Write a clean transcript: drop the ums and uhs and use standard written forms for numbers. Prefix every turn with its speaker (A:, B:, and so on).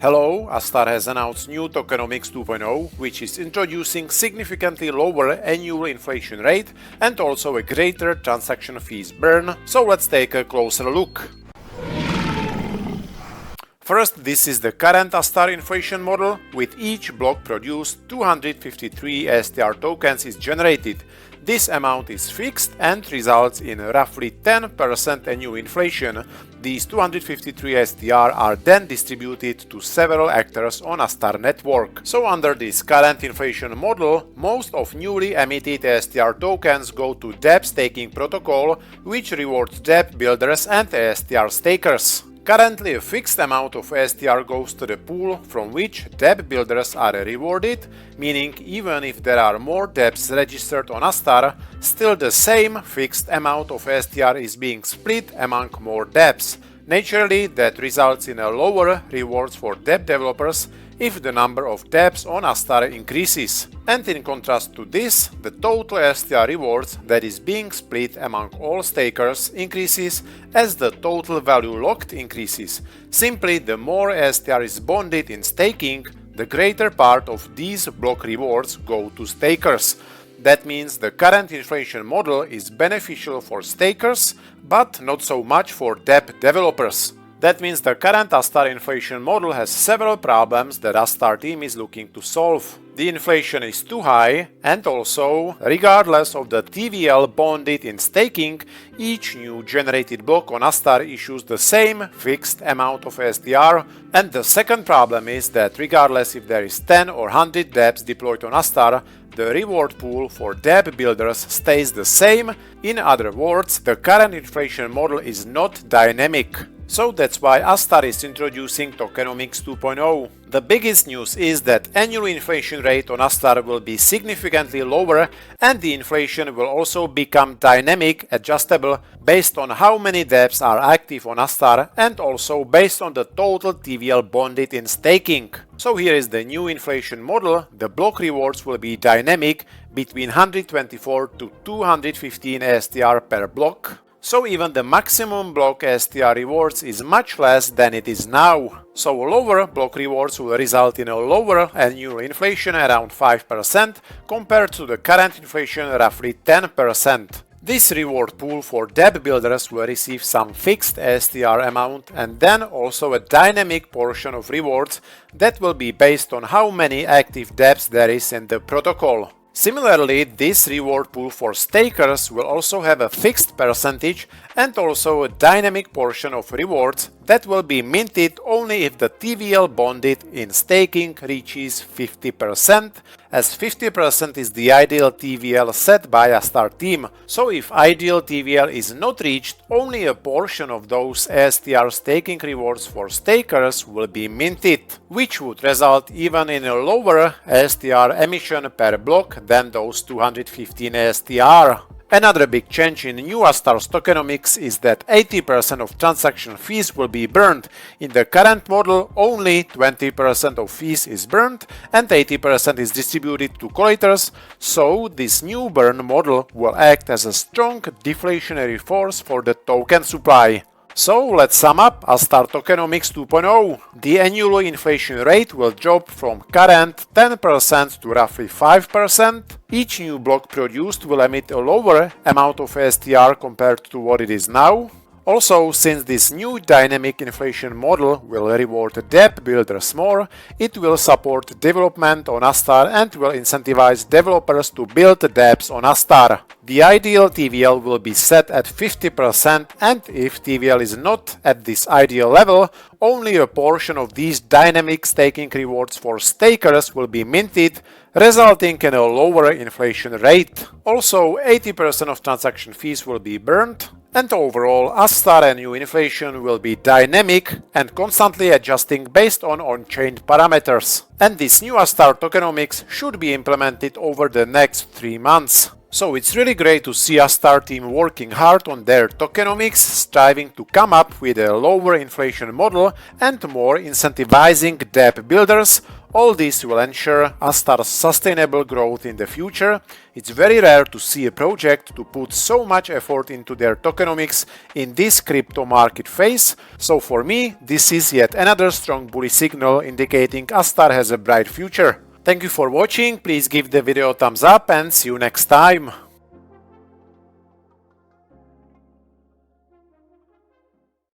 A: Hello, Astar has announced new Tokenomics 2.0, which is introducing significantly lower annual inflation rate and also a greater transaction fees burn, so let's take a closer look. First, this is the current Astar inflation model. With each block produced, 253 ASTR tokens is generated. This amount is fixed and results in roughly 10% annual inflation. These 253 ASTR are then distributed to several actors on Astar network. So under this current inflation model, most of newly emitted ASTR tokens go to dApp staking protocol, which rewards dApp builders and ASTR stakers. Currently, a fixed amount of ASTR goes to the pool from which dApp builders are rewarded, meaning even if there are more dApps registered on Astar, still the same fixed amount of ASTR is being split among more dApps. Naturally, that results in a lower rewards for dApp developers if the number of dApps on Astar increases. And in contrast to this, the total ASTR rewards that is being split among all stakers increases as the total value locked increases. Simply, the more ASTR is bonded in staking, the greater part of these block rewards go to stakers. That means the current inflation model is beneficial for stakers, but not so much for dApp developers. That means the current Astar inflation model has several problems that Astar team is looking to solve. The inflation is too high, and also, regardless of the TVL bonded in staking, each new generated block on Astar issues the same fixed amount of ASTR. And the second problem is that regardless if there is 10 or 100 dApps deployed on Astar, the reward pool for dApp builders stays the same. In other words, the current inflation model is not dynamic. So that's why Astar is introducing Tokenomics 2.0. The biggest news is that annual inflation rate on Astar will be significantly lower, and the inflation will also become dynamic, adjustable based on how many dApps are active on Astar and also based on the total TVL bonded in staking. So here is the new inflation model. The block rewards will be dynamic between 124 to 215 ASTR per block. So even the maximum block ASTR rewards is much less than it is now. So lower block rewards will result in a lower annual inflation around 5% compared to the current inflation roughly 10%. This reward pool for dApp builders will receive some fixed ASTR amount and then also a dynamic portion of rewards that will be based on how many active dApps there is in the protocol. Similarly, this reward pool for stakers will also have a fixed percentage and also a dynamic portion of rewards that will be minted only if the TVL bonded in staking reaches 50%, as 50% is the ideal TVL set by Astar team. So if ideal TVL is not reached, only a portion of those ASTR staking rewards for stakers will be minted, which would result even in a lower ASTR emission per block than those 215 ASTR. Another big change in new Astar's tokenomics is that 80% of transaction fees will be burned. In the current model, only 20% of fees is burned and 80% is distributed to collectors, so this new burn model will act as a strong deflationary force for the token supply. So let's sum up Astar Tokenomics 2.0. The annual inflation rate will drop from current 10% to roughly 5%. Each new block produced will emit a lower amount of ASTR compared to what it is now. Also, since this new dynamic inflation model will reward dApp builders more, it will support development on Astar and will incentivize developers to build dApps on Astar. The ideal TVL will be set at 50%, and if TVL is not at this ideal level, only a portion of these dynamic staking rewards for stakers will be minted, resulting in a lower inflation rate. Also, 80% of transaction fees will be burned. And overall, Astar annual inflation will be dynamic and constantly adjusting based on on-chain parameters. And this new Astar tokenomics should be implemented over the next 3 months. So it's really great to see Astar team working hard on their tokenomics, striving to come up with a lower inflation model and more incentivizing DApp builders. All this will ensure Astar's sustainable growth in the future. It's very rare to see a project to put so much effort into their tokenomics in this crypto market phase. So for me, this is yet another strong bullish signal indicating Astar has a bright future. Thank you for watching, please give the video a thumbs up and see you next time.